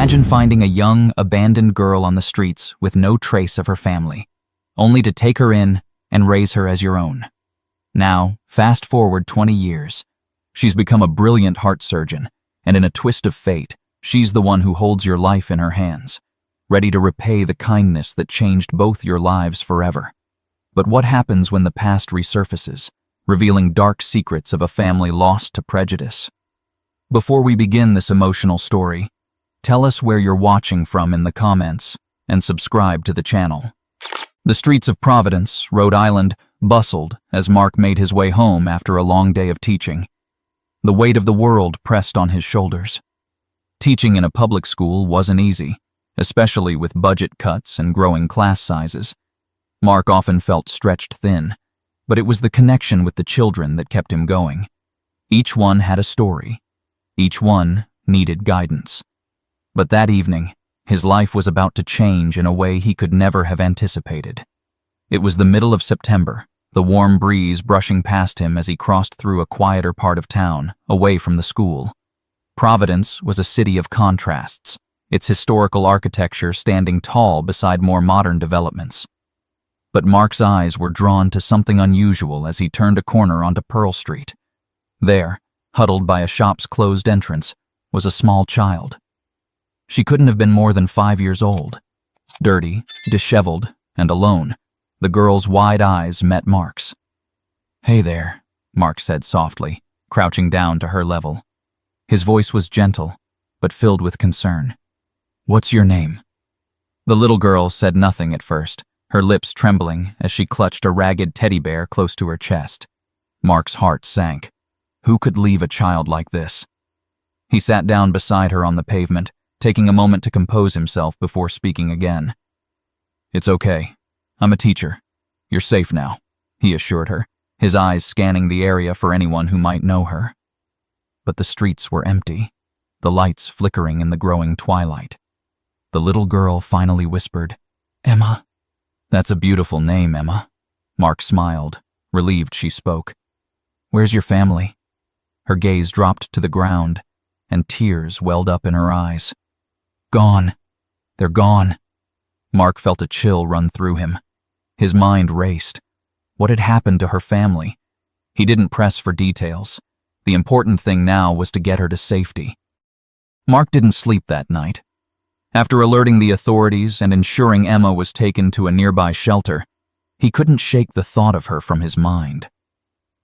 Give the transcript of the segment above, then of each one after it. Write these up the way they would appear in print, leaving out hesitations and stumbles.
Imagine finding a young, abandoned girl on the streets with no trace of her family, only to take her in and raise her as your own. Now, fast forward 20 years. She's become a brilliant heart surgeon, and in a twist of fate, she's the one who holds your life in her hands, ready to repay the kindness that changed both your lives forever. But what happens when the past resurfaces, revealing dark secrets of a family lost to prejudice? Before we begin this emotional story, tell us where you're watching from in the comments and subscribe to the channel. The streets of Providence, Rhode Island, bustled as Mark made his way home after a long day of teaching. The weight of the world pressed on his shoulders. Teaching in a public school wasn't easy, especially with budget cuts and growing class sizes. Mark often felt stretched thin, but it was the connection with the children that kept him going. Each one had a story. Each one needed guidance. But that evening, his life was about to change in a way he could never have anticipated. It was the middle of September, the warm breeze brushing past him as he crossed through a quieter part of town, away from the school. Providence was a city of contrasts, its historical architecture standing tall beside more modern developments. But Mark's eyes were drawn to something unusual as he turned a corner onto Pearl Street. There, huddled by a shop's closed entrance, was a small child. She couldn't have been more than 5 years old. Dirty, disheveled, and alone, the girl's wide eyes met Mark's. "Hey there," Mark said softly, crouching down to her level. His voice was gentle, but filled with concern. "What's your name?" The little girl said nothing at first, her lips trembling as she clutched a ragged teddy bear close to her chest. Mark's heart sank. Who could leave a child like this? He sat down beside her on the pavement, taking a moment to compose himself before speaking again. "It's okay. I'm a teacher. You're safe now," he assured her, his eyes scanning the area for anyone who might know her. But the streets were empty, the lights flickering in the growing twilight. The little girl finally whispered, "Emma." "That's a beautiful name, Emma." Mark smiled, relieved she spoke. "Where's your family?" Her gaze dropped to the ground, and tears welled up in her eyes. "Gone. They're gone." Mark felt a chill run through him. His mind raced. What had happened to her family? He didn't press for details. The important thing now was to get her to safety. Mark didn't sleep that night. After alerting the authorities and ensuring Emma was taken to a nearby shelter, he couldn't shake the thought of her from his mind.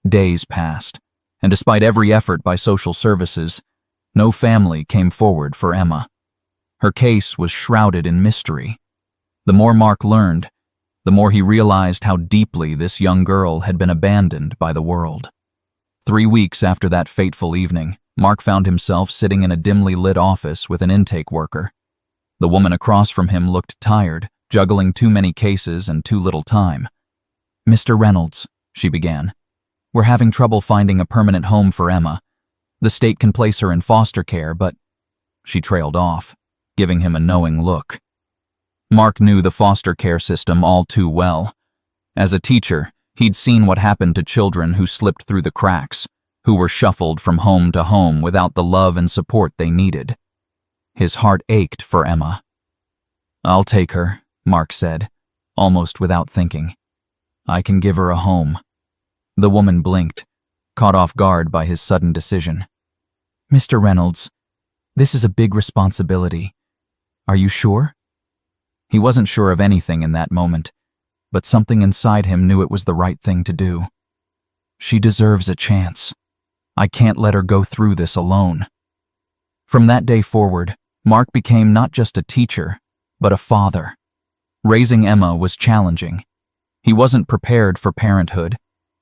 Days passed, and despite every effort by social services, no family came forward for Emma. Her case was shrouded in mystery. The more Mark learned, the more he realized how deeply this young girl had been abandoned by the world. 3 weeks after that fateful evening, Mark found himself sitting in a dimly lit office with an intake worker. The woman across from him looked tired, juggling too many cases and too little time. "Mr. Reynolds," she began, "we're having trouble finding a permanent home for Emma. The state can place her in foster care, but—" She trailed off, giving him a knowing look. Mark knew the foster care system all too well. As a teacher, he'd seen what happened to children who slipped through the cracks, who were shuffled from home to home without the love and support they needed. His heart ached for Emma. "I'll take her," Mark said, almost without thinking. "I can give her a home." The woman blinked, caught off guard by his sudden decision. "Mr. Reynolds, this is a big responsibility. Are you sure?" He wasn't sure of anything in that moment, but something inside him knew it was the right thing to do. "She deserves a chance. I can't let her go through this alone." From that day forward, Mark became not just a teacher, but a father. Raising Emma was challenging. He wasn't prepared for parenthood,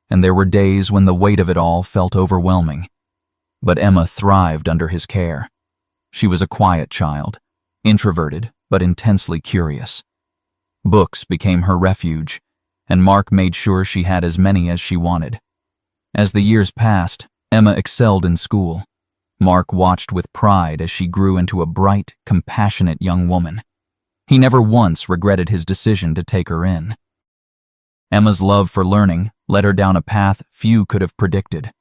and there were days when the weight of it all felt overwhelming. But Emma thrived under his care. She was a quiet child, introverted but intensely curious. Books became her refuge, and Mark made sure she had as many as she wanted. As the years passed, Emma excelled in school. Mark watched with pride as she grew into a bright, compassionate young woman. He never once regretted his decision to take her in. Emma's love for learning led her down a path few could have predicted.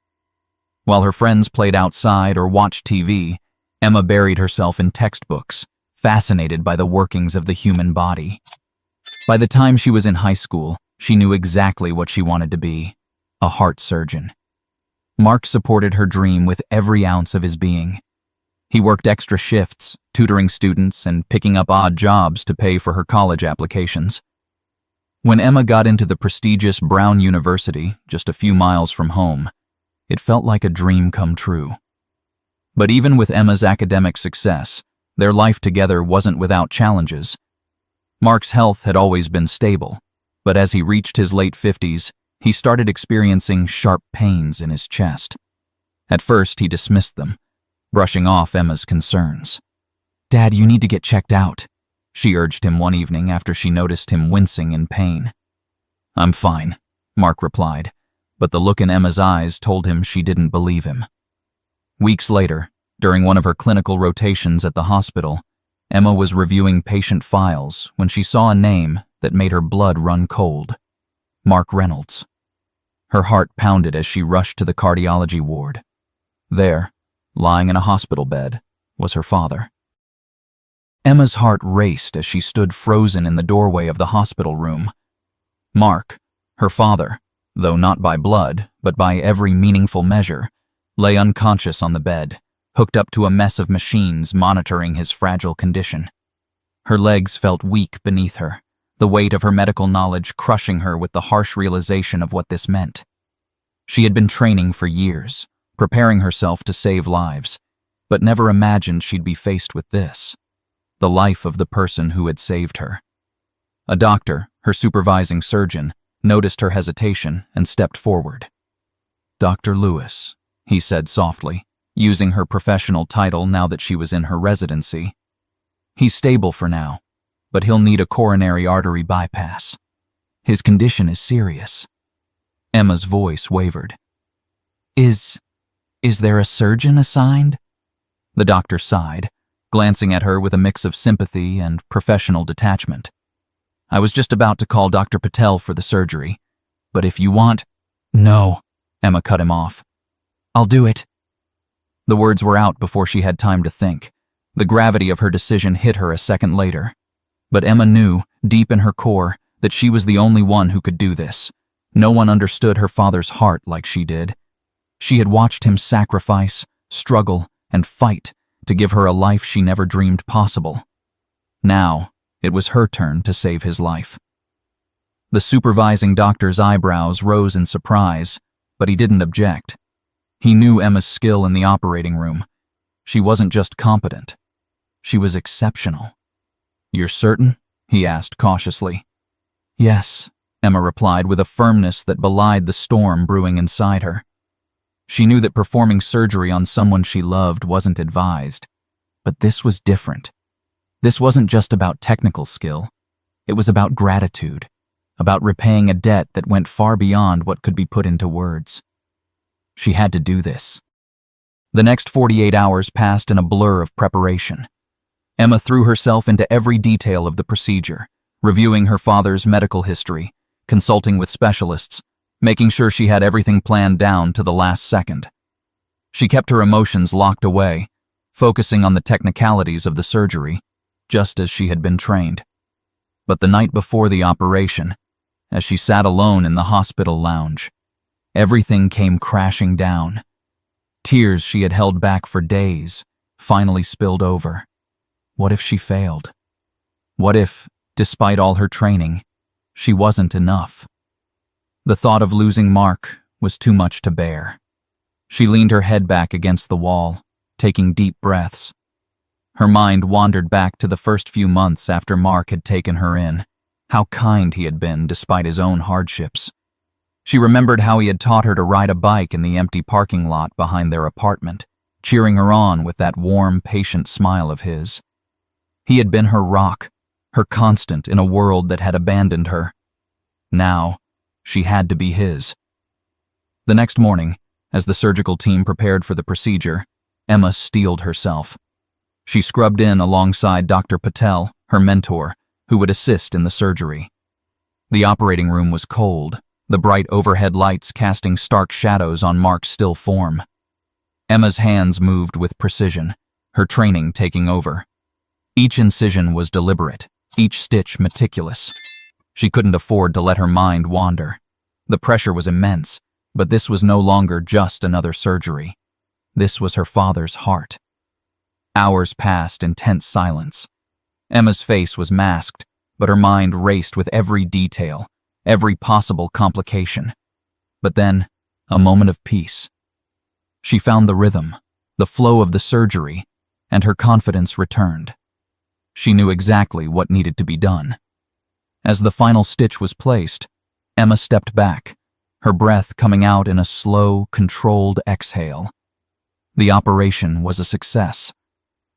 While her friends played outside or watched TV, Emma buried herself in textbooks, fascinated by the workings of the human body. By the time she was in high school, she knew exactly what she wanted to be: a heart surgeon. Mark supported her dream with every ounce of his being. He worked extra shifts, tutoring students and picking up odd jobs to pay for her college applications. When Emma got into the prestigious Brown University, just a few miles from home, it felt like a dream come true. But even with Emma's academic success, their life together wasn't without challenges. Mark's health had always been stable, but as he reached his late 50s, he started experiencing sharp pains in his chest. At first, he dismissed them, brushing off Emma's concerns. "Dad, you need to get checked out," she urged him one evening after she noticed him wincing in pain. "I'm fine," Mark replied, but the look in Emma's eyes told him she didn't believe him. Weeks later, during one of her clinical rotations at the hospital, Emma was reviewing patient files when she saw a name that made her blood run cold: Mark Reynolds. Her heart pounded as she rushed to the cardiology ward. There, lying in a hospital bed, was her father. Emma's heart raced as she stood frozen in the doorway of the hospital room. Mark, her father, though not by blood, but by every meaningful measure, lay unconscious on the bed, hooked up to a mess of machines monitoring his fragile condition. Her legs felt weak beneath her, the weight of her medical knowledge crushing her with the harsh realization of what this meant. She had been training for years, preparing herself to save lives, but never imagined she'd be faced with this: the life of the person who had saved her. A doctor, her supervising surgeon, noticed her hesitation and stepped forward. "Dr. Lewis," he said softly, using her professional title now that she was in her residency. "He's stable for now, but he'll need a coronary artery bypass. His condition is serious." Emma's voice wavered. Is there a surgeon assigned?" The doctor sighed, glancing at her with a mix of sympathy and professional detachment. "I was just about to call Dr. Patel for the surgery, but if you want—" "No," Emma cut him off. "I'll do it." The words were out before she had time to think. The gravity of her decision hit her a second later. But Emma knew, deep in her core, that she was the only one who could do this. No one understood her father's heart like she did. She had watched him sacrifice, struggle, and fight to give her a life she never dreamed possible. Now, it was her turn to save his life. The supervising doctor's eyebrows rose in surprise, but he didn't object. He knew Emma's skill in the operating room. She wasn't just competent. She was exceptional. "You're certain?" he asked cautiously. "Yes," Emma replied with a firmness that belied the storm brewing inside her. She knew that performing surgery on someone she loved wasn't advised, but this was different. This wasn't just about technical skill. It was about gratitude, about repaying a debt that went far beyond what could be put into words. She had to do this. The next 48 hours passed in a blur of preparation. Emma threw herself into every detail of the procedure, reviewing her father's medical history, consulting with specialists, making sure she had everything planned down to the last second. She kept her emotions locked away, focusing on the technicalities of the surgery, just as she had been trained. But the night before the operation, as she sat alone in the hospital lounge, everything came crashing down. Tears she had held back for days finally spilled over. What if she failed? What if, despite all her training, she wasn't enough? The thought of losing Mark was too much to bear. She leaned her head back against the wall, taking deep breaths. Her mind wandered back to the first few months after Mark had taken her in, how kind he had been despite his own hardships. She remembered how he had taught her to ride a bike in the empty parking lot behind their apartment, cheering her on with that warm, patient smile of his. He had been her rock, her constant in a world that had abandoned her. Now, she had to be his. The next morning, as the surgical team prepared for the procedure, Emma steeled herself. She scrubbed in alongside Dr. Patel, her mentor, who would assist in the surgery. The operating room was cold, the bright overhead lights casting stark shadows on Mark's still form. Emma's hands moved with precision, her training taking over. Each incision was deliberate, each stitch meticulous. She couldn't afford to let her mind wander. The pressure was immense, but this was no longer just another surgery. This was her father's heart. Hours passed in tense silence. Emma's face was masked, but her mind raced with every detail, every possible complication. But then, a moment of peace. She found the rhythm, the flow of the surgery, and her confidence returned. She knew exactly what needed to be done. As the final stitch was placed, Emma stepped back, her breath coming out in a slow, controlled exhale. The operation was a success.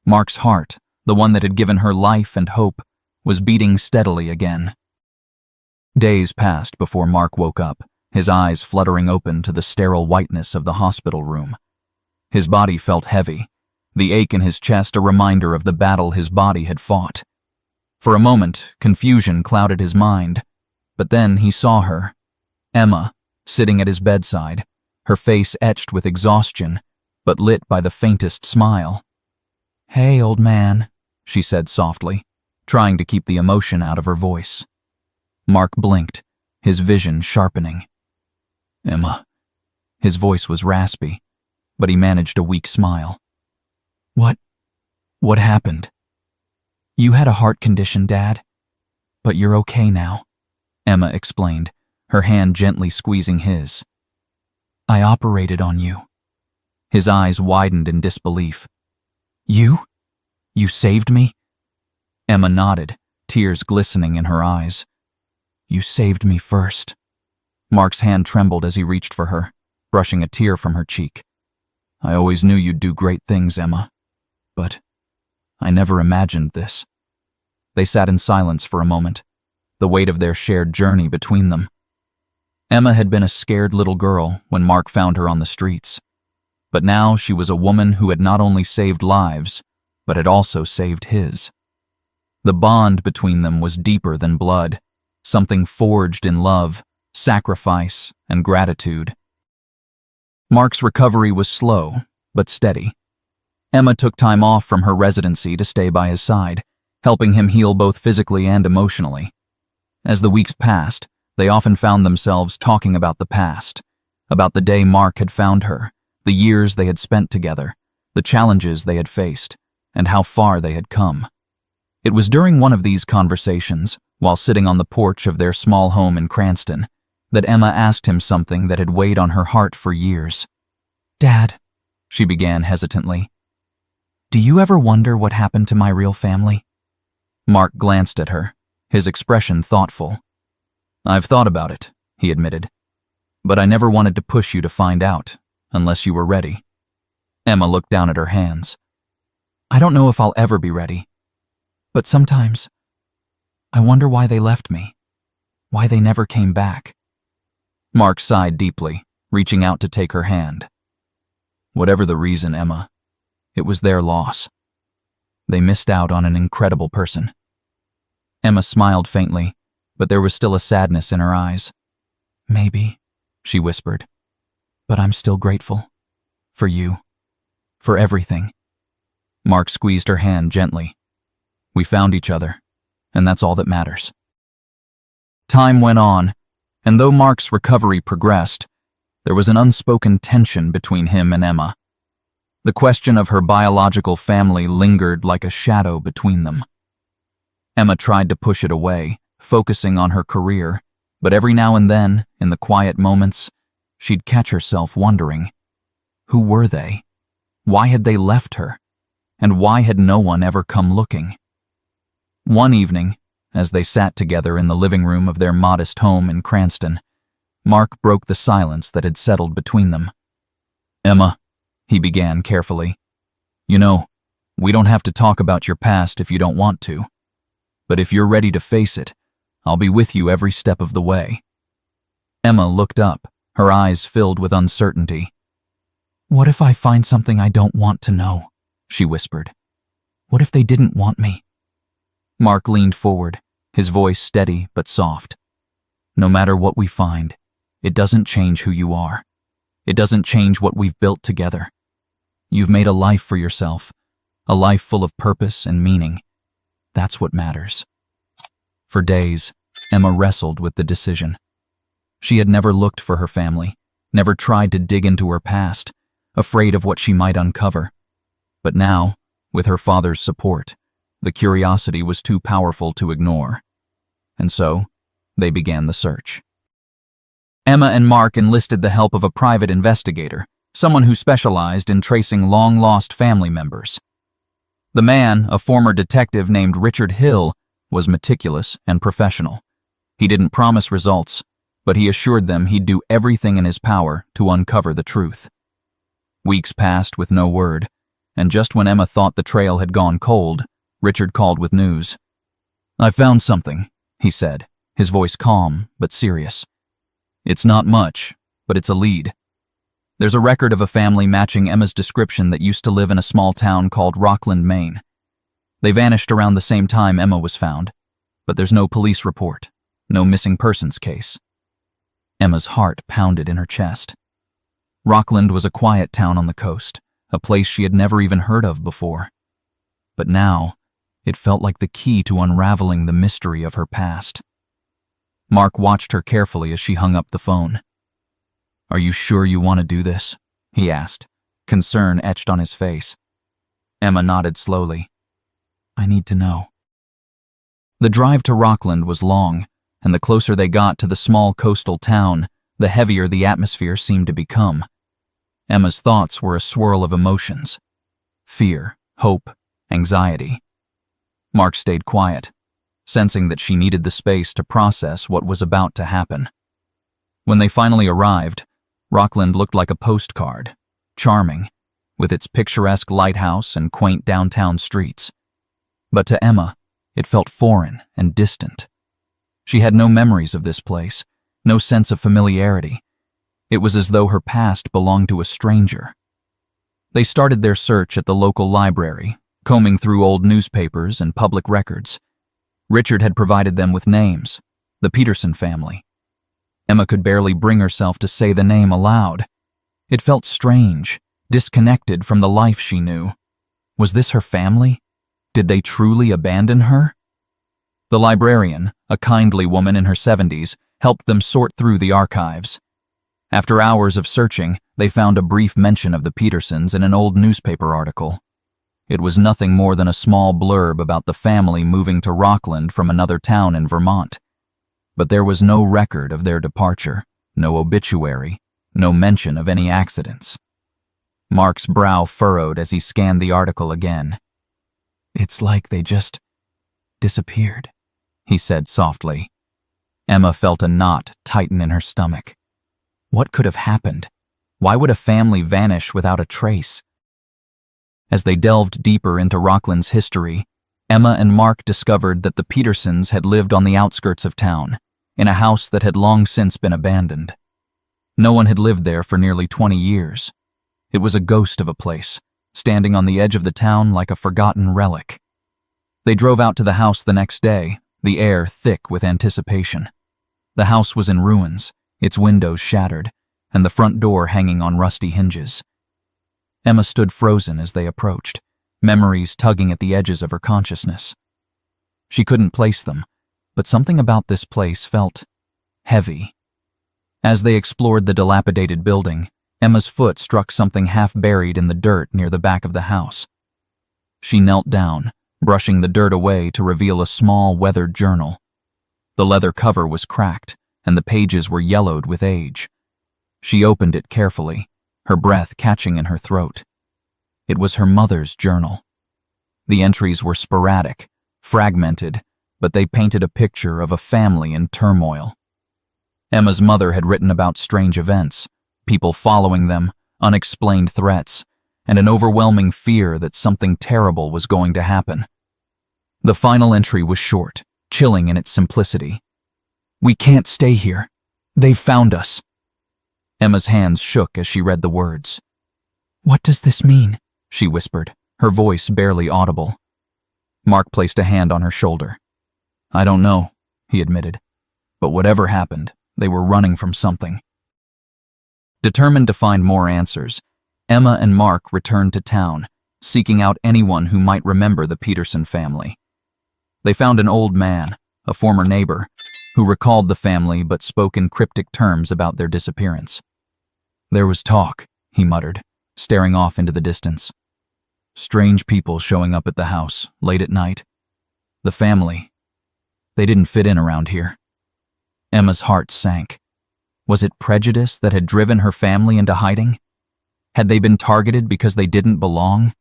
Mark's heart, the one that had given her life and hope, was beating steadily again. Days passed before Mark woke up, his eyes fluttering open to the sterile whiteness of the hospital room. His body felt heavy, the ache in his chest a reminder of the battle his body had fought. For a moment, confusion clouded his mind, but then he saw her, Emma, sitting at his bedside, her face etched with exhaustion, but lit by the faintest smile. "Hey, old man," she said softly, trying to keep the emotion out of her voice. Mark blinked, his vision sharpening. "Emma." His voice was raspy, but he managed a weak smile. What happened?" "You had a heart condition, Dad. But you're okay now," Emma explained, her hand gently squeezing his. "I operated on you." His eyes widened in disbelief. "You? You saved me?" Emma nodded, tears glistening in her eyes. "You saved me first." Mark's hand trembled as he reached for her, brushing a tear from her cheek. "I always knew you'd do great things, Emma. But I never imagined this." They sat in silence for a moment, the weight of their shared journey between them. Emma had been a scared little girl when Mark found her on the streets. But now she was a woman who had not only saved lives, but had also saved his. The bond between them was deeper than blood, something forged in love, sacrifice, and gratitude. Mark's recovery was slow, but steady. Emma took time off from her residency to stay by his side, helping him heal both physically and emotionally. As the weeks passed, they often found themselves talking about the past, about the day Mark had found her, the years they had spent together, the challenges they had faced, and how far they had come. It was during one of these conversations, while sitting on the porch of their small home in Cranston, that Emma asked him something that had weighed on her heart for years. "Dad," she began hesitantly, "do you ever wonder what happened to my real family?" Mark glanced at her, his expression thoughtful. "I've thought about it," he admitted. "But I never wanted to push you to find out, unless you were ready." Emma looked down at her hands. "I don't know if I'll ever be ready. But sometimes, I wonder why they left me, why they never came back." Mark sighed deeply, reaching out to take her hand. "Whatever the reason, Emma, it was their loss. They missed out on an incredible person." Emma smiled faintly, but there was still a sadness in her eyes. "Maybe," she whispered, "but I'm still grateful. For you. For everything." Mark squeezed her hand gently. "We found each other, and that's all that matters." Time went on, and though Mark's recovery progressed, there was an unspoken tension between him and Emma. The question of her biological family lingered like a shadow between them. Emma tried to push it away, focusing on her career, but every now and then, in the quiet moments, she'd catch herself wondering, who were they? Why had they left her? And why had no one ever come looking? One evening, as they sat together in the living room of their modest home in Cranston, Mark broke the silence that had settled between them. "Emma," he began carefully, "you know, we don't have to talk about your past if you don't want to. But if you're ready to face it, I'll be with you every step of the way." Emma looked up, her eyes filled with uncertainty. "What if I find something I don't want to know?" she whispered. "What if they didn't want me?" Mark leaned forward, his voice steady but soft. "No matter what we find, it doesn't change who you are. It doesn't change what we've built together. You've made a life for yourself, a life full of purpose and meaning, That's what matters. For days, Emma wrestled with the decision. She had never looked for her family, never tried to dig into her past, afraid of what she might uncover. But now, with her father's support, the curiosity was too powerful to ignore. And so, they began the search. Emma and Mark enlisted the help of a private investigator, someone who specialized in tracing long-lost family members. The man, a former detective named Richard Hill, was meticulous and professional. He didn't promise results, but he assured them he'd do everything in his power to uncover the truth. Weeks passed with no word, and just when Emma thought the trail had gone cold, Richard called with news. "I found something," he said, his voice calm but serious. "It's not much, but it's a lead. There's a record of a family matching Emma's description that used to live in a small town called Rockland, Maine. They vanished around the same time Emma was found, but there's no police report, no missing persons case." Emma's heart pounded in her chest. Rockland was a quiet town on the coast, a place she had never even heard of before. But now, it felt like the key to unraveling the mystery of her past. Mark watched her carefully as she hung up the phone. "Are you sure you want to do this?" he asked, concern etched on his face. Emma nodded slowly. "I need to know." The drive to Rockland was long, and the closer they got to the small coastal town, the heavier the atmosphere seemed to become. Emma's thoughts were a swirl of emotions: fear, hope, anxiety. Mark stayed quiet, sensing that she needed the space to process what was about to happen. When they finally arrived, Rockland looked like a postcard, charming, with its picturesque lighthouse and quaint downtown streets. But to Emma, it felt foreign and distant. She had no memories of this place, no sense of familiarity. It was as though her past belonged to a stranger. They started their search at the local library, combing through old newspapers and public records. Richard had provided them with names: the Peterson family. Emma could barely bring herself to say the name aloud. It felt strange, disconnected from the life she knew. Was this her family? Did they truly abandon her? The librarian, a kindly woman in her 70s, helped them sort through the archives. After hours of searching, they found a brief mention of the Petersons in an old newspaper article. It was nothing more than a small blurb about the family moving to Rockland from another town in Vermont. But there was no record of their departure, no obituary, no mention of any accidents. Mark's brow furrowed as he scanned the article again. "It's like they just disappeared," he said softly. Emma felt a knot tighten in her stomach. What could have happened? Why would a family vanish without a trace? As they delved deeper into Rockland's history, Emma and Mark discovered that the Petersons had lived on the outskirts of town, in a house that had long since been abandoned. No one had lived there for nearly 20 years. It was a ghost of a place, standing on the edge of the town like a forgotten relic. They drove out to the house the next day, the air thick with anticipation. The house was in ruins, its windows shattered, and the front door hanging on rusty hinges. Emma stood frozen as they approached, memories tugging at the edges of her consciousness. She couldn't place them, but something about this place felt heavy. As they explored the dilapidated building, Emma's foot struck something half buried in the dirt near the back of the house. She knelt down, brushing the dirt away to reveal a small, weathered journal. The leather cover was cracked, and the pages were yellowed with age. She opened it carefully, her breath catching in her throat. It was her mother's journal. The entries were sporadic, fragmented, but they painted a picture of a family in turmoil. Emma's mother had written about strange events, people following them, unexplained threats, and an overwhelming fear that something terrible was going to happen. The final entry was short, chilling in its simplicity. "We can't stay here. They've found us." Emma's hands shook as she read the words. "What does this mean?" she whispered, her voice barely audible. Mark placed a hand on her shoulder. "I don't know," he admitted. "But whatever happened, they were running from something." Determined to find more answers, Emma and Mark returned to town, seeking out anyone who might remember the Peterson family. They found an old man, a former neighbor, who recalled the family but spoke in cryptic terms about their disappearance. "There was talk," he muttered, staring off into the distance. "Strange people showing up at the house, late at night. The family, they didn't fit in around here." Emma's heart sank. Was it prejudice that had driven her family into hiding? Had they been targeted because they didn't belong?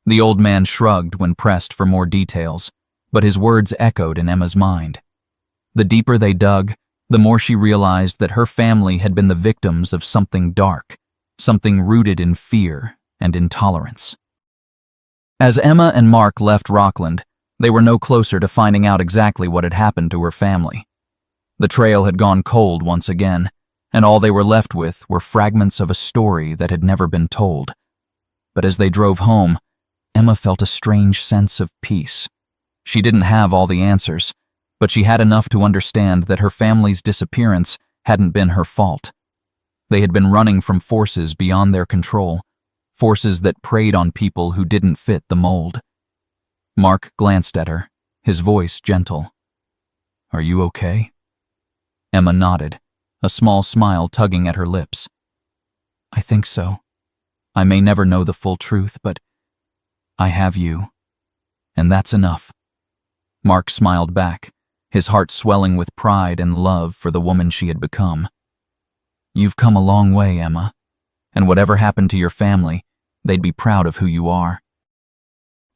The old man shrugged when pressed for more details, but his words echoed in Emma's mind. The deeper they dug, the more she realized that her family had been the victims of something dark, something rooted in fear and intolerance. As Emma and Mark left Rockland, they were no closer to finding out exactly what had happened to her family. The trail had gone cold once again, and all they were left with were fragments of a story that had never been told. But as they drove home, Emma felt a strange sense of peace. She didn't have all the answers, but she had enough to understand that her family's disappearance hadn't been her fault. They had been running from forces beyond their control, forces that preyed on people who didn't fit the mold. Mark glanced at her, his voice gentle. "Are you okay?" Emma nodded, a small smile tugging at her lips. "I think so. I may never know the full truth, but I have you, and that's enough." Mark smiled back, his heart swelling with pride and love for the woman she had become. "You've come a long way, Emma, and whatever happened to your family, they'd be proud of who you are."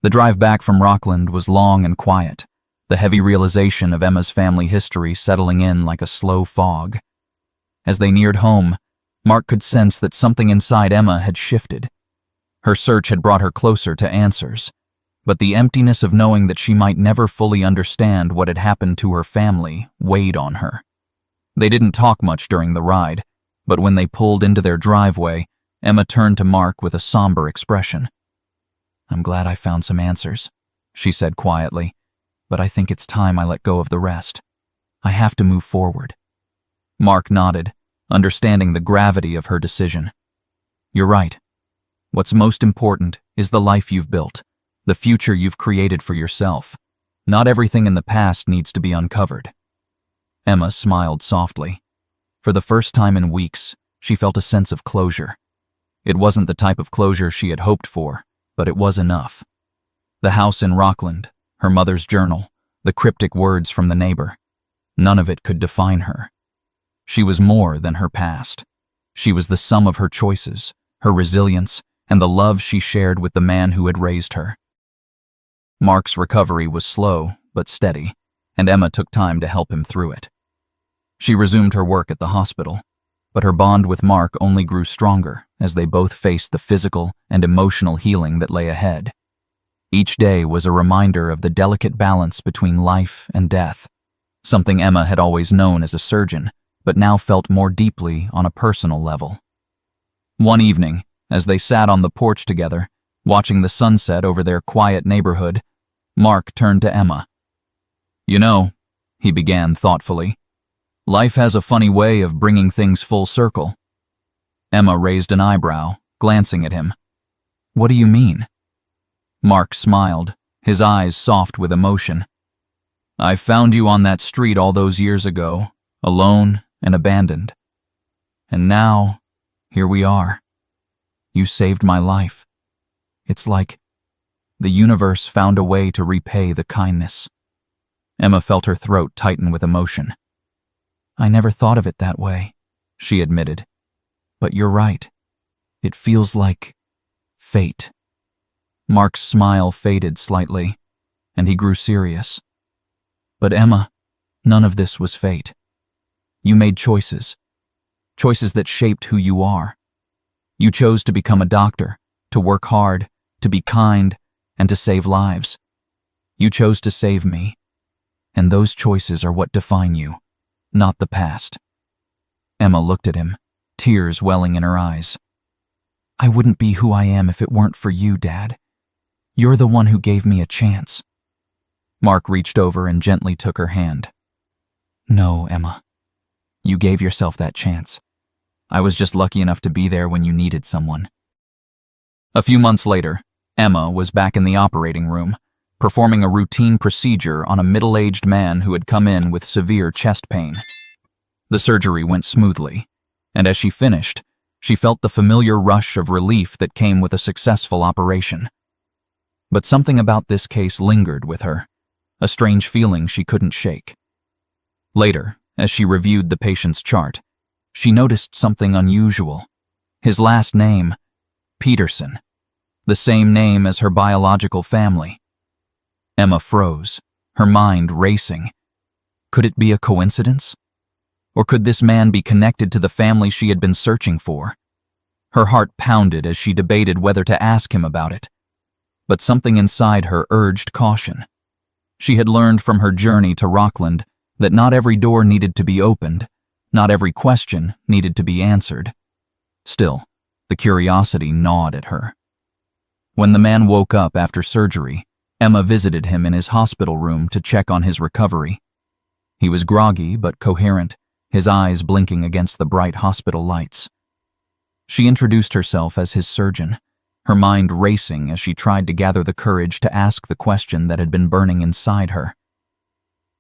The drive back from Rockland was long and quiet, the heavy realization of Emma's family history settling in like a slow fog. As they neared home, Mark could sense that something inside Emma had shifted. Her search had brought her closer to answers, but the emptiness of knowing that she might never fully understand what had happened to her family weighed on her. They didn't talk much during the ride, but when they pulled into their driveway, Emma turned to Mark with a somber expression. "I'm glad I found some answers," she said quietly, "but I think it's time I let go of the rest. I have to move forward." Mark nodded, understanding the gravity of her decision. "You're right. What's most important is the life you've built, the future you've created for yourself. Not everything in the past needs to be uncovered." Emma smiled softly. For the first time in weeks, she felt a sense of closure. It wasn't the type of closure she had hoped for, but it was enough. The house in Rockland, her mother's journal, the cryptic words from the neighbor, none of it could define her. She was more than her past. She was the sum of her choices, her resilience, and the love she shared with the man who had raised her. Mark's recovery was slow but steady, and Emma took time to help him through it. She resumed her work at the hospital, but her bond with Mark only grew stronger as they both faced the physical and emotional healing that lay ahead. Each day was a reminder of the delicate balance between life and death, something Emma had always known as a surgeon, but now felt more deeply on a personal level. One evening, as they sat on the porch together, watching the sunset over their quiet neighborhood, Mark turned to Emma. "You know," he began thoughtfully, "life has a funny way of bringing things full circle." Emma raised an eyebrow, glancing at him. "What do you mean?" Mark smiled, his eyes soft with emotion. "I found you on that street all those years ago, alone and abandoned. And now, here we are. You saved my life. It's like the universe found a way to repay the kindness." Emma felt her throat tighten with emotion. "I never thought of it that way," she admitted. "But you're right. It feels like fate." Mark's smile faded slightly, and he grew serious. "But Emma, none of this was fate. You made choices that shaped who you are. You chose to become a doctor, to work hard, to be kind, and to save lives. You chose to save me, and those choices are what define you, not the past." Emma looked at him, tears welling in her eyes. "I wouldn't be who I am if it weren't for you, Dad. You're the one who gave me a chance." Mark reached over and gently took her hand. "No, Emma. You gave yourself that chance. I was just lucky enough to be there when you needed someone." A few months later, Emma was back in the operating room, performing a routine procedure on a middle-aged man who had come in with severe chest pain. The surgery went smoothly, and as she finished, she felt the familiar rush of relief that came with a successful operation. But something about this case lingered with her, a strange feeling she couldn't shake. Later, as she reviewed the patient's chart, she noticed something unusual. His last name, Peterson, the same name as her biological family. Emma froze, her mind racing. Could it be a coincidence? Or could this man be connected to the family she had been searching for? Her heart pounded as she debated whether to ask him about it. But something inside her urged caution. She had learned from her journey to Rockland that not every door needed to be opened, not every question needed to be answered. Still, the curiosity gnawed at her. When the man woke up after surgery, Emma visited him in his hospital room to check on his recovery. He was groggy but coherent, his eyes blinking against the bright hospital lights. She introduced herself as his surgeon, her mind racing as she tried to gather the courage to ask the question that had been burning inside her.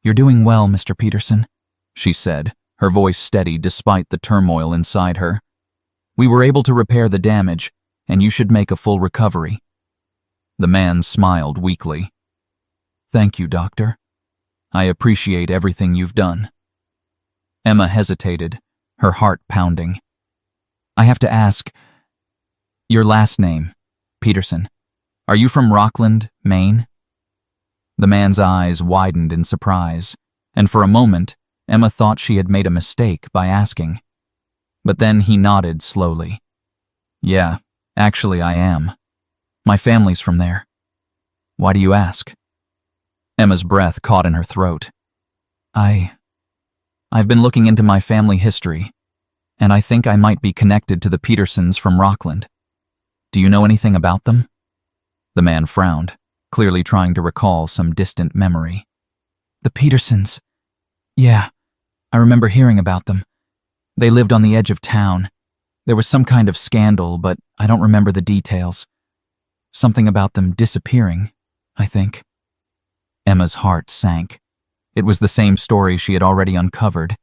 "You're doing well, Mr. Peterson," she said, her voice steady despite the turmoil inside her. "We were able to repair the damage, and you should make a full recovery." The man smiled weakly. "Thank you, doctor. I appreciate everything you've done." Emma hesitated, her heart pounding. "I have to ask, your last name, Peterson. Are you from Rockland, Maine?" The man's eyes widened in surprise, and for a moment, Emma thought she had made a mistake by asking. But then he nodded slowly. "Yeah, actually I am. My family's from there. Why do you ask?" Emma's breath caught in her throat. I've been looking into my family history, and I think I might be connected to the Petersons from Rockland. Do you know anything about them?" The man frowned, clearly trying to recall some distant memory. "The Petersons. Yeah, I remember hearing about them. They lived on the edge of town. There was some kind of scandal, but I don't remember the details. Something about them disappearing, I think." Emma's heart sank. It was the same story she had already uncovered,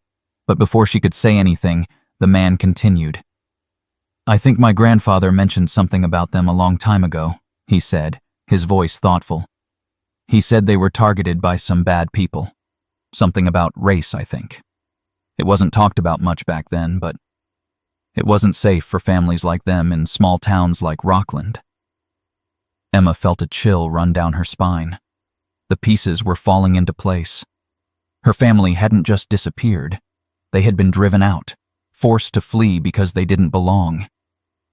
but before she could say anything, the man continued. "I think my grandfather mentioned something about them a long time ago," he said, his voice thoughtful. "He said they were targeted by some bad people. Something about race, I think. It wasn't talked about much back then, but it wasn't safe for families like them in small towns like Rockland." Emma felt a chill run down her spine. The pieces were falling into place. Her family hadn't just disappeared. They had been driven out, forced to flee because they didn't belong.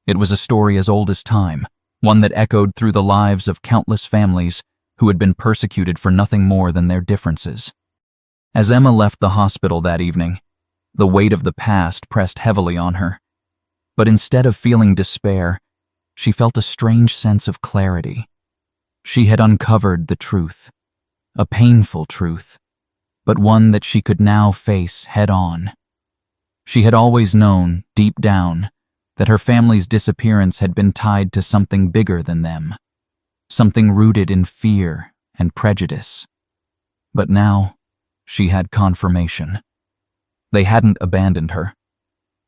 It was a story as old as time, one that echoed through the lives of countless families who had been persecuted for nothing more than their differences. As Emma left the hospital that evening, the weight of the past pressed heavily on her. But instead of feeling despair, she felt a strange sense of clarity. She had uncovered the truth, a painful truth, but one that she could now face head-on. She had always known, deep down, that her family's disappearance had been tied to something bigger than them, something rooted in fear and prejudice. But now, she had confirmation. They hadn't abandoned her.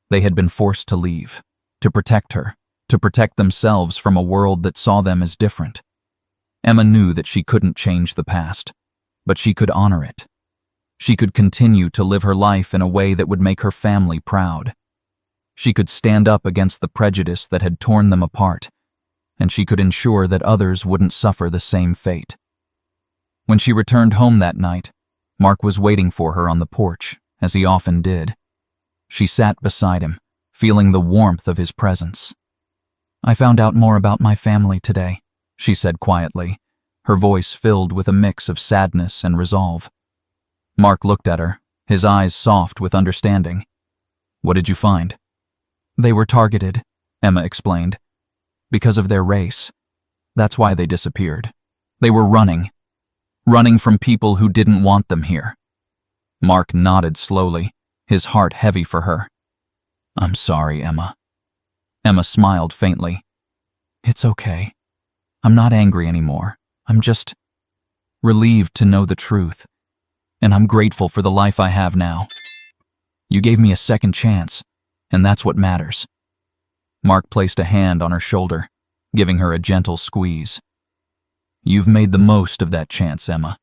They had been forced to leave, to protect her, to protect themselves from a world that saw them as different. Emma knew that she couldn't change the past, but she could honor it. She could continue to live her life in a way that would make her family proud. She could stand up against the prejudice that had torn them apart, and she could ensure that others wouldn't suffer the same fate. When she returned home that night, Mark was waiting for her on the porch, as he often did. She sat beside him, feeling the warmth of his presence. "I found out more about my family today," she said quietly, her voice filled with a mix of sadness and resolve. Mark looked at her, his eyes soft with understanding. "What did you find?" "They were targeted," Emma explained, "because of their race. That's why they disappeared. They were running from people who didn't want them here." Mark nodded slowly, his heart heavy for her. "I'm sorry, Emma." Emma smiled faintly. "It's okay. I'm not angry anymore. I'm just relieved to know the truth, and I'm grateful for the life I have now. You gave me a second chance, and that's what matters." Mark placed a hand on her shoulder, giving her a gentle squeeze. "You've made the most of that chance, Emma,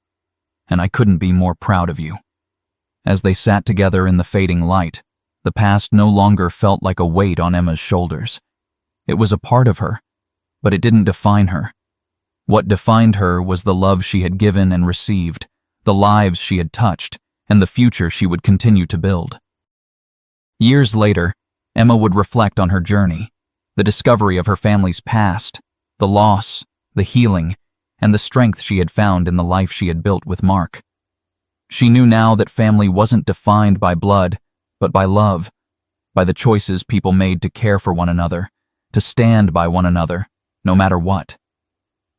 and I couldn't be more proud of you." As they sat together in the fading light, the past no longer felt like a weight on Emma's shoulders. It was a part of her, but it didn't define her. What defined her was the love she had given and received, the lives she had touched, and the future she would continue to build. Years later, Emma would reflect on her journey, the discovery of her family's past, the loss, the healing, and the strength she had found in the life she had built with Mark. She knew now that family wasn't defined by blood, but by love, by the choices people made to care for one another, to stand by one another, no matter what.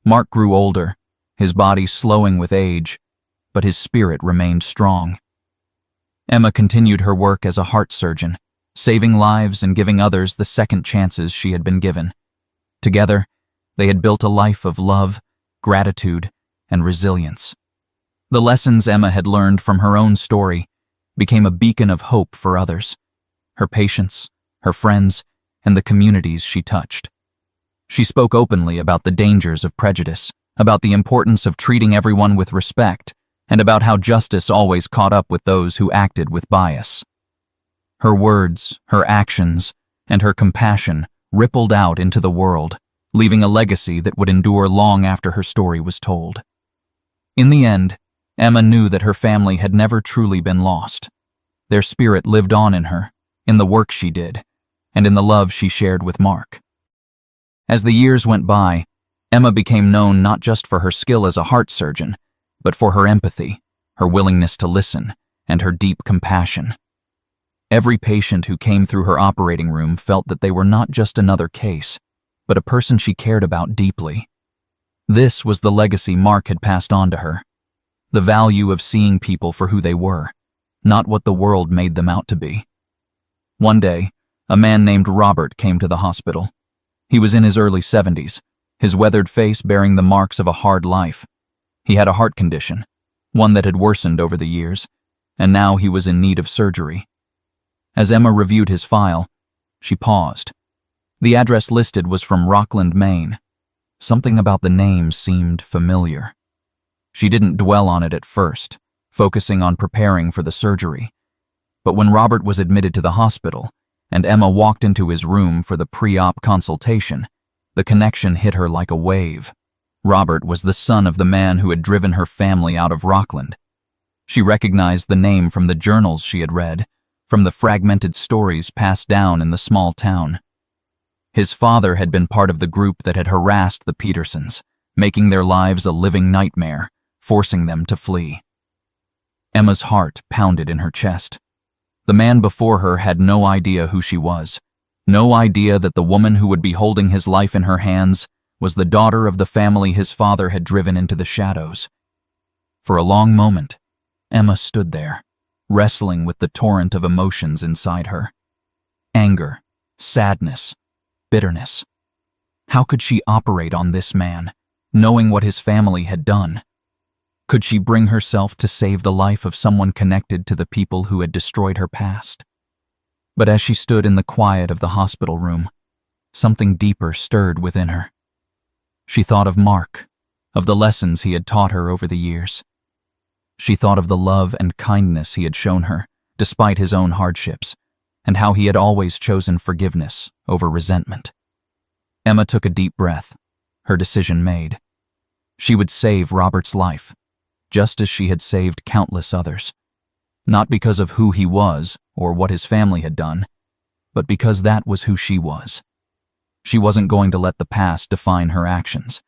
Mark grew older, his body slowing with age, but his spirit remained strong. Emma continued her work as a heart surgeon, saving lives and giving others the second chances she had been given. Together, they had built a life of love, gratitude, and resilience. The lessons Emma had learned from her own story became a beacon of hope for others, her patients, her friends, and the communities she touched. She spoke openly about the dangers of prejudice, about the importance of treating everyone with respect, and about how justice always caught up with those who acted with bias. Her words, her actions, and her compassion rippled out into the world, leaving a legacy that would endure long after her story was told. In the end, Emma knew that her family had never truly been lost. Their spirit lived on in her, in the work she did, and in the love she shared with Mark. As the years went by, Emma became known not just for her skill as a heart surgeon, but for her empathy, her willingness to listen, and her deep compassion. Every patient who came through her operating room felt that they were not just another case, but a person she cared about deeply. This was the legacy Mark had passed on to her, the value of seeing people for who they were, not what the world made them out to be. One day, a man named Robert came to the hospital. He was in his early 70s, his weathered face bearing the marks of a hard life. He had a heart condition, one that had worsened over the years, and now he was in need of surgery. As Emma reviewed his file, she paused. The address listed was from Rockland, Maine. Something about the name seemed familiar. She didn't dwell on it at first, focusing on preparing for the surgery. But when Robert was admitted to the hospital, and Emma walked into his room for the pre-op consultation, the connection hit her like a wave. Robert was the son of the man who had driven her family out of Rockland. She recognized the name from the journals she had read, from the fragmented stories passed down in the small town. His father had been part of the group that had harassed the Petersons, making their lives a living nightmare, forcing them to flee. Emma's heart pounded in her chest. The man before her had no idea who she was, no idea that the woman who would be holding his life in her hands was the daughter of the family his father had driven into the shadows. For a long moment, Emma stood there, wrestling with the torrent of emotions inside her. Anger, sadness, bitterness. How could she operate on this man, knowing what his family had done? Could she bring herself to save the life of someone connected to the people who had destroyed her past? But as she stood in the quiet of the hospital room, something deeper stirred within her. She thought of Mark, of the lessons he had taught her over the years. She thought of the love and kindness he had shown her, despite his own hardships, and how he had always chosen forgiveness over resentment. Emma took a deep breath, her decision made. She would save Robert's life, just as she had saved countless others. Not because of who he was or what his family had done, but because that was who she was. She wasn't going to let the past define her actions.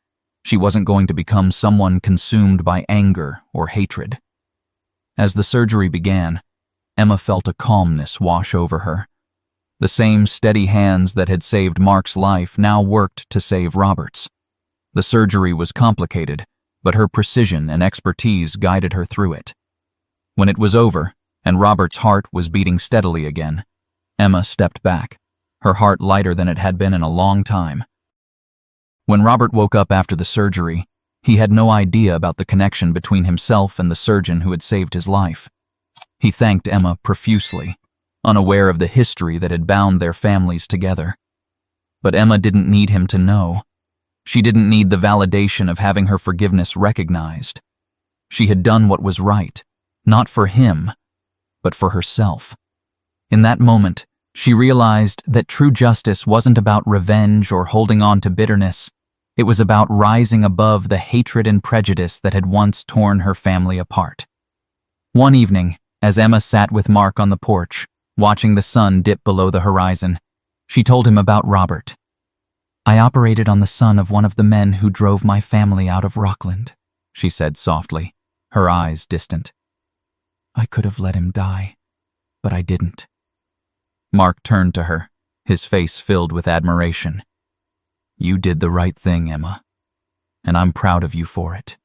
She wasn't going to become someone consumed by anger or hatred. As the surgery began, Emma felt a calmness wash over her. The same steady hands that had saved Mark's life now worked to save Robert's. The surgery was complicated, but her precision and expertise guided her through it. When it was over, and Robert's heart was beating steadily again, Emma stepped back, her heart lighter than it had been in a long time. When Robert woke up after the surgery, He had no idea about the connection between himself and the surgeon who had saved his life. He thanked Emma profusely, unaware of the history that had bound their families together. But Emma didn't need him to know. She didn't need the validation of having her forgiveness recognized. She had done what was right, not for him, but for herself. In that moment, she realized that true justice wasn't about revenge or holding on to bitterness. It was about rising above the hatred and prejudice that had once torn her family apart. One evening, as Emma sat with Mark on the porch, watching the sun dip below the horizon, she told him about Robert. "I operated on the son of one of the men who drove my family out of Rockland," she said softly, her eyes distant. "I could have let him die, but I didn't." Mark turned to her, his face filled with admiration. "You did the right thing, Emma, and I'm proud of you for it."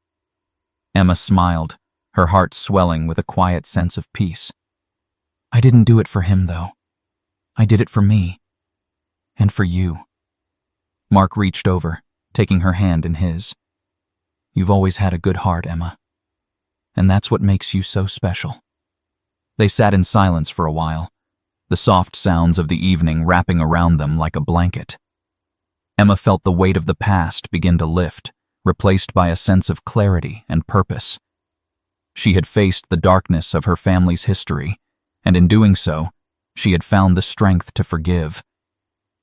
Emma smiled, her heart swelling with a quiet sense of peace. "I didn't do it for him, though. I did it for me, and for you." Mark reached over, taking her hand in his. "You've always had a good heart, Emma, and that's what makes you so special." They sat in silence for a while, the soft sounds of the evening wrapping around them like a blanket. Emma felt the weight of the past begin to lift, replaced by a sense of clarity and purpose. She had faced the darkness of her family's history, and in doing so, she had found the strength to forgive.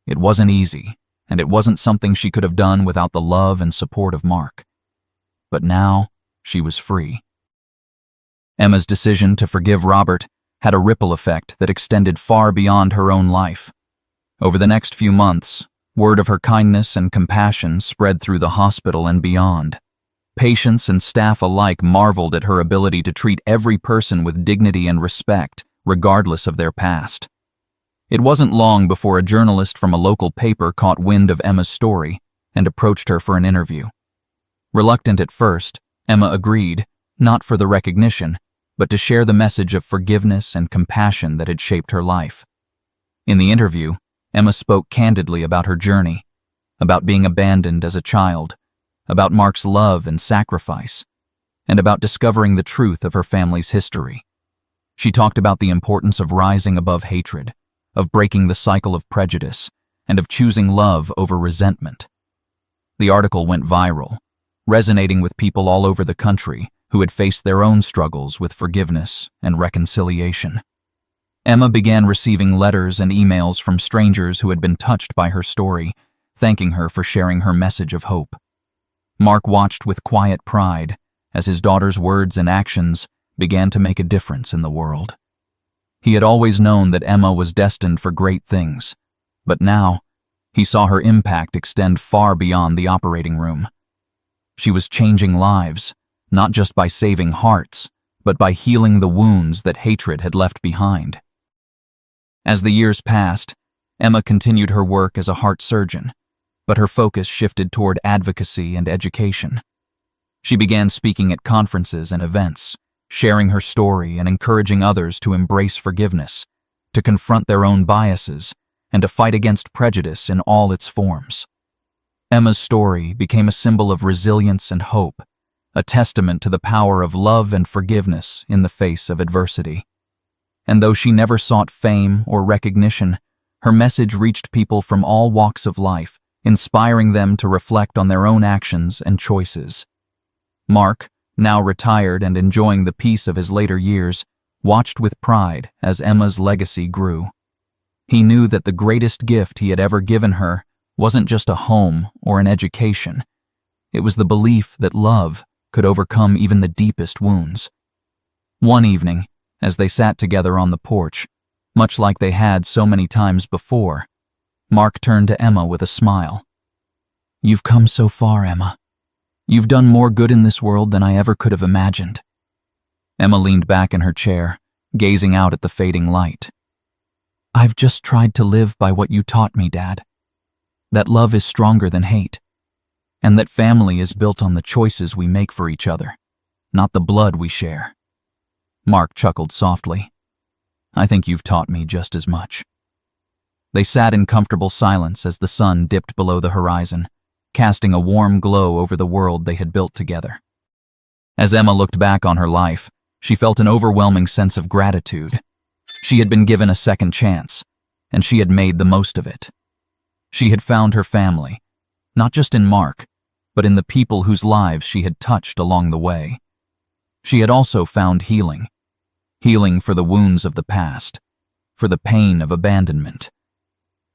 It wasn't easy, and it wasn't something she could have done without the love and support of Mark. But now, she was free. Emma's decision to forgive Robert had a ripple effect that extended far beyond her own life. Over the next few months, word of her kindness and compassion spread through the hospital and beyond. Patients and staff alike marveled at her ability to treat every person with dignity and respect, regardless of their past. It wasn't long before a journalist from a local paper caught wind of Emma's story and approached her for an interview. Reluctant at first, Emma agreed, not for the recognition, but to share the message of forgiveness and compassion that had shaped her life. In the interview, Emma spoke candidly about her journey, about being abandoned as a child, about Mark's love and sacrifice, and about discovering the truth of her family's history. She talked about the importance of rising above hatred, of breaking the cycle of prejudice, and of choosing love over resentment. The article went viral, resonating with people all over the country who had faced their own struggles with forgiveness and reconciliation. Emma began receiving letters and emails from strangers who had been touched by her story, thanking her for sharing her message of hope. Mark watched with quiet pride as his daughter's words and actions began to make a difference in the world. He had always known that Emma was destined for great things, but now he saw her impact extend far beyond the operating room. She was changing lives, not just by saving hearts, but by healing the wounds that hatred had left behind. As the years passed, Emma continued her work as a heart surgeon, but her focus shifted toward advocacy and education. She began speaking at conferences and events, sharing her story and encouraging others to embrace forgiveness, to confront their own biases, and to fight against prejudice in all its forms. Emma's story became a symbol of resilience and hope, a testament to the power of love and forgiveness in the face of adversity. And though she never sought fame or recognition, her message reached people from all walks of life, inspiring them to reflect on their own actions and choices. Mark, now retired and enjoying the peace of his later years, watched with pride as Emma's legacy grew. He knew that the greatest gift he had ever given her wasn't just a home or an education. It was the belief that love could overcome even the deepest wounds. One evening, as they sat together on the porch, much like they had so many times before, Mark turned to Emma with a smile. "You've come so far, Emma. You've done more good in this world than I ever could have imagined." Emma leaned back in her chair, gazing out at the fading light. "I've just tried to live by what you taught me, Dad. That love is stronger than hate, and that family is built on the choices we make for each other, not the blood we share." Mark chuckled softly. "I think you've taught me just as much." They sat in comfortable silence as the sun dipped below the horizon, casting a warm glow over the world they had built together. As Emma looked back on her life, she felt an overwhelming sense of gratitude. She had been given a second chance, and she had made the most of it. She had found her family, not just in Mark, but in the people whose lives she had touched along the way. She had also found healing for the wounds of the past, for the pain of abandonment,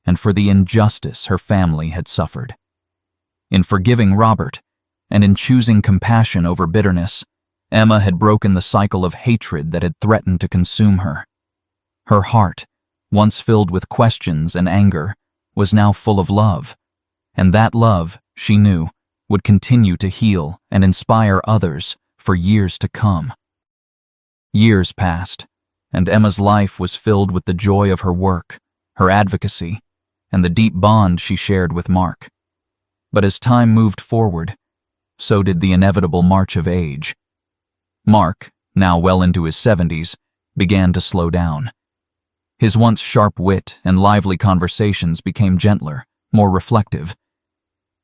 and for the injustice her family had suffered. In forgiving Robert, and in choosing compassion over bitterness, Emma had broken the cycle of hatred that had threatened to consume her. Her heart, once filled with questions and anger, was now full of love, and that love, she knew, would continue to heal and inspire others for years to come. Years passed, and Emma's life was filled with the joy of her work, her advocacy, and the deep bond she shared with Mark. But as time moved forward, so did the inevitable march of age. Mark, now well into his 70s, began to slow down. His once sharp wit and lively conversations became gentler, more reflective.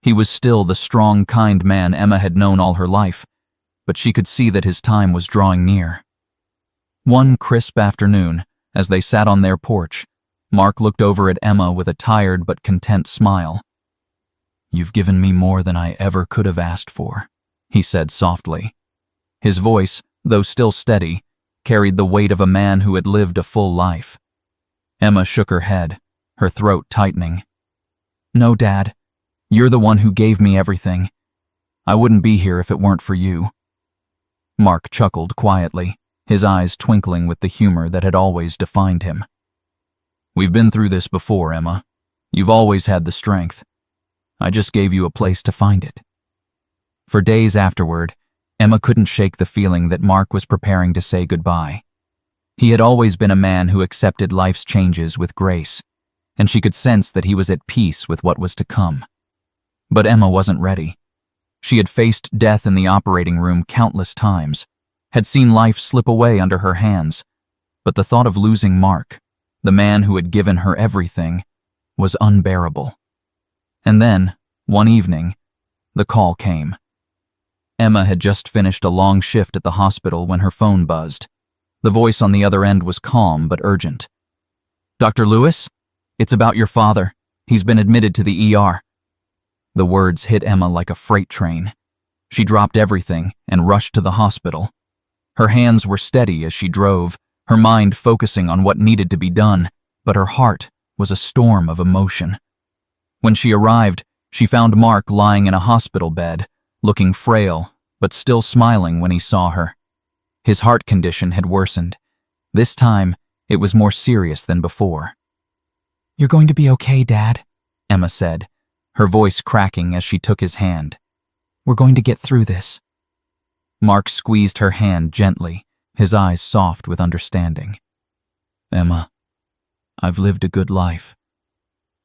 He was still the strong, kind man Emma had known all her life, but she could see that his time was drawing near. One crisp afternoon, as they sat on their porch, Mark looked over at Emma with a tired but content smile. "You've given me more than I ever could have asked for," he said softly. His voice, though still steady, carried the weight of a man who had lived a full life. Emma shook her head, her throat tightening. "No, Dad. You're the one who gave me everything. I wouldn't be here if it weren't for you." Mark chuckled quietly, his eyes twinkling with the humor that had always defined him. "We've been through this before, Emma. You've always had the strength. I just gave you a place to find it." For days afterward, Emma couldn't shake the feeling that Mark was preparing to say goodbye. He had always been a man who accepted life's changes with grace, and she could sense that he was at peace with what was to come. But Emma wasn't ready. She had faced death in the operating room countless times, had seen life slip away under her hands, but the thought of losing Mark, the man who had given her everything, was unbearable. And then, one evening, the call came. Emma had just finished a long shift at the hospital when her phone buzzed. The voice on the other end was calm but urgent. "Dr. Lewis? It's about your father. He's been admitted to the ER." The words hit Emma like a freight train. She dropped everything and rushed to the hospital. Her hands were steady as she drove, her mind focusing on what needed to be done, but her heart was a storm of emotion. When she arrived, she found Mark lying in a hospital bed, looking frail, but still smiling when he saw her. His heart condition had worsened. This time, it was more serious than before. "You're going to be okay, Dad," Emma said, her voice cracking as she took his hand. "We're going to get through this." Mark squeezed her hand gently, his eyes soft with understanding. "Emma, I've lived a good life.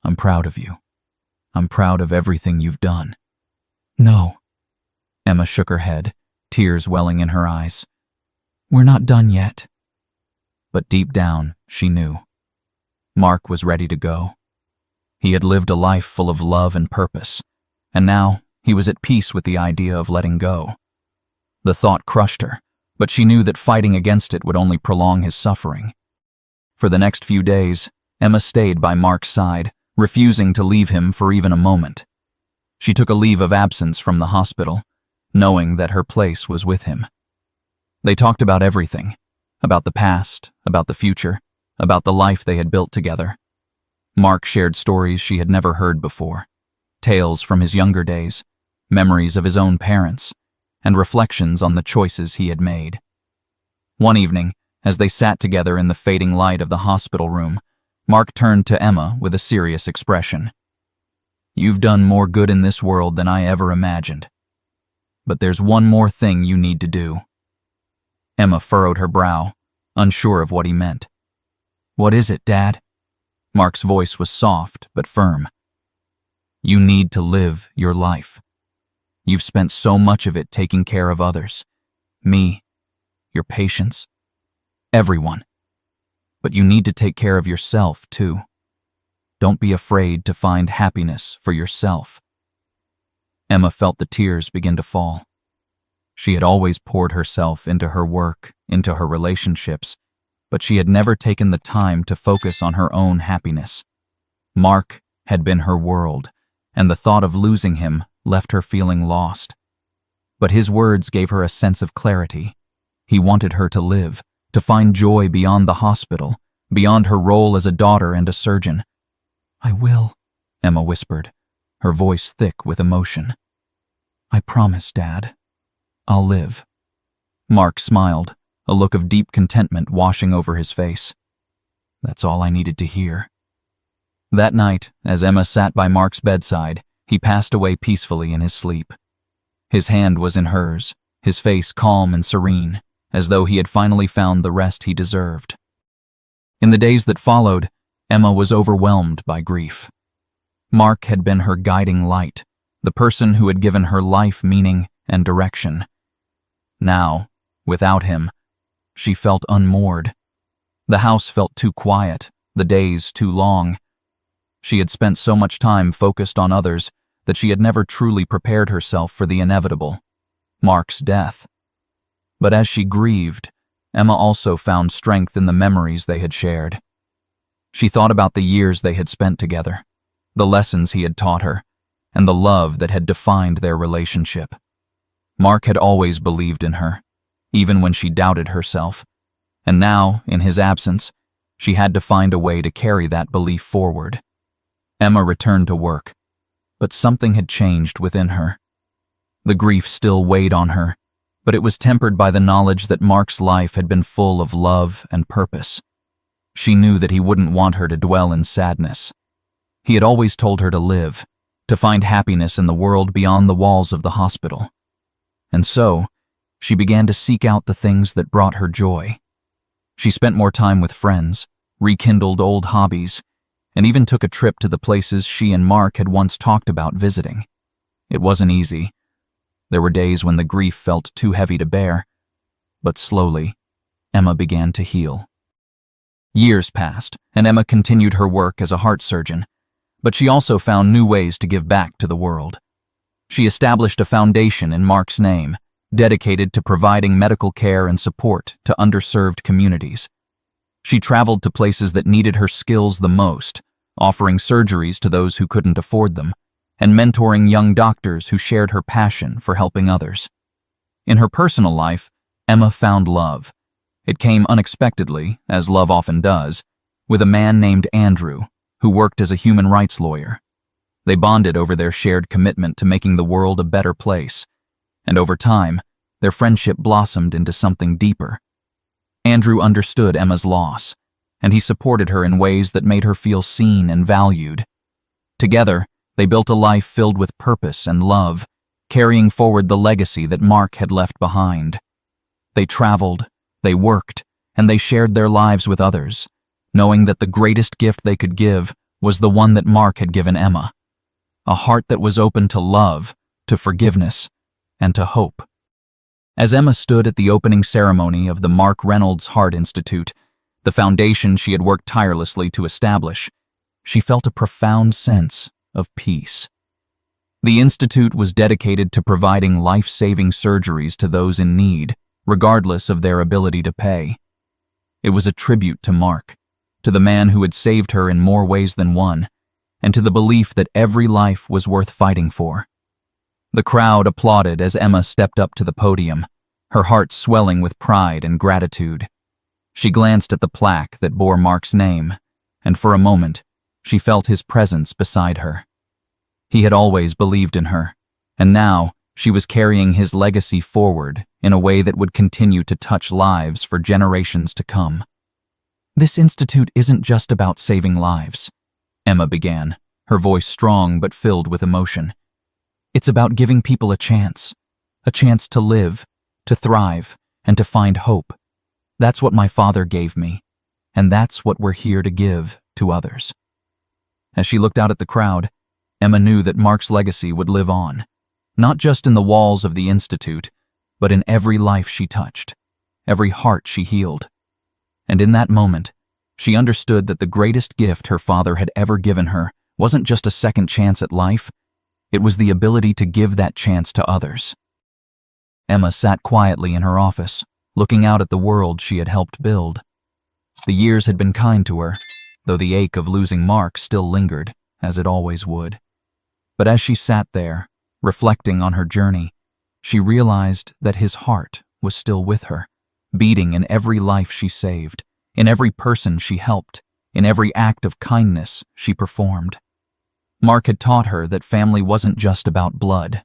I'm proud of you. I'm proud of everything you've done." "No." Emma shook her head, tears welling in her eyes. "We're not done yet." But deep down, she knew. Mark was ready to go. He had lived a life full of love and purpose, and now he was at peace with the idea of letting go. The thought crushed her, but she knew that fighting against it would only prolong his suffering. For the next few days, Emma stayed by Mark's side, refusing to leave him for even a moment. She took a leave of absence from the hospital, knowing that her place was with him. They talked about everything, about the past, about the future, about the life they had built together. Mark shared stories she had never heard before, tales from his younger days, memories of his own parents, and reflections on the choices he had made. One evening, as they sat together in the fading light of the hospital room, Mark turned to Emma with a serious expression. "You've done more good in this world than I ever imagined. But there's one more thing you need to do." Emma furrowed her brow, unsure of what he meant. "What is it, Dad?" Mark's voice was soft but firm. "You need to live your life. You've spent so much of it taking care of others. Me, your patients, everyone. But you need to take care of yourself, too. Don't be afraid to find happiness for yourself." Emma felt the tears begin to fall. She had always poured herself into her work, into her relationships, but she had never taken the time to focus on her own happiness. Mark had been her world, and the thought of losing him left her feeling lost. But his words gave her a sense of clarity. He wanted her to live, to find joy beyond the hospital, beyond her role as a daughter and a surgeon. "I will," Emma whispered, her voice thick with emotion. "I promise, Dad. I'll live." Mark smiled, a look of deep contentment washing over his face. That's all I needed to hear. That night, as Emma sat by Mark's bedside, he passed away peacefully in his sleep. His hand was in hers, his face calm and serene, as though he had finally found the rest he deserved. In the days that followed, Emma was overwhelmed by grief. Mark had been her guiding light, the person who had given her life meaning and direction. Now, without him, she felt unmoored. The house felt too quiet, the days too long. She had spent so much time focused on others that she had never truly prepared herself for the inevitable, Mark's death. But as she grieved, Emma also found strength in the memories they had shared. She thought about the years they had spent together, the lessons he had taught her, and the love that had defined their relationship. Mark had always believed in her, even when she doubted herself, and now, in his absence, she had to find a way to carry that belief forward. Emma returned to work, but something had changed within her. The grief still weighed on her, but it was tempered by the knowledge that Mark's life had been full of love and purpose. She knew that he wouldn't want her to dwell in sadness. He had always told her to live, to find happiness in the world beyond the walls of the hospital. And so, she began to seek out the things that brought her joy. She spent more time with friends, rekindled old hobbies, and even took a trip to the places she and Mark had once talked about visiting. It wasn't easy. There were days when the grief felt too heavy to bear, but slowly, Emma began to heal. Years passed, and Emma continued her work as a heart surgeon, but she also found new ways to give back to the world. She established a foundation in Mark's name, dedicated to providing medical care and support to underserved communities. She traveled to places that needed her skills the most, offering surgeries to those who couldn't afford them, and mentoring young doctors who shared her passion for helping others. In her personal life, Emma found love. It came unexpectedly, as love often does, with a man named Andrew, who worked as a human rights lawyer. They bonded over their shared commitment to making the world a better place, and over time, their friendship blossomed into something deeper. Andrew understood Emma's loss, and he supported her in ways that made her feel seen and valued. Together, they built a life filled with purpose and love, carrying forward the legacy that Mark had left behind. They traveled, they worked, and they shared their lives with others, knowing that the greatest gift they could give was the one that Mark had given Emma, a heart that was open to love, to forgiveness, and to hope. As Emma stood at the opening ceremony of the Mark Reynolds Heart Institute, the foundation she had worked tirelessly to establish, she felt a profound sense of peace. The institute was dedicated to providing life-saving surgeries to those in need, regardless of their ability to pay. It was a tribute to Mark, to the man who had saved her in more ways than one, and to the belief that every life was worth fighting for. The crowd applauded as Emma stepped up to the podium, her heart swelling with pride and gratitude. She glanced at the plaque that bore Mark's name, and for a moment, she felt his presence beside her. He had always believed in her, and now she was carrying his legacy forward in a way that would continue to touch lives for generations to come. "This institute isn't just about saving lives," Emma began, her voice strong but filled with emotion. "It's about giving people a chance to live, to thrive, and to find hope. That's what my father gave me, and that's what we're here to give to others." As she looked out at the crowd, Emma knew that Mark's legacy would live on, not just in the walls of the institute, but in every life she touched, every heart she healed. And in that moment, she understood that the greatest gift her father had ever given her wasn't just a second chance at life, It was the ability to give that chance to others. Emma sat quietly in her office, looking out at the world she had helped build. The years had been kind to her, though the ache of losing Mark still lingered, as it always would. But as she sat there, reflecting on her journey, she realized that his heart was still with her, beating in every life she saved, in every person she helped, in every act of kindness she performed. Mark had taught her that family wasn't just about blood.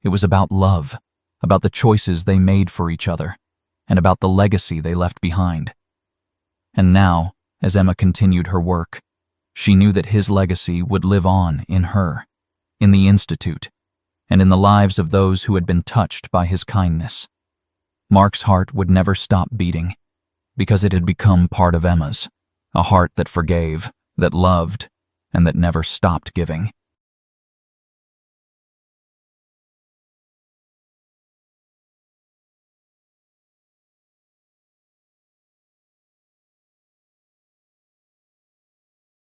It was about love, about the choices they made for each other, and about the legacy they left behind. And now, as Emma continued her work, she knew that his legacy would live on in her, in the Institute, and in the lives of those who had been touched by his kindness. Mark's heart would never stop beating, because it had become part of Emma's, a heart that forgave, that loved, and that never stopped giving.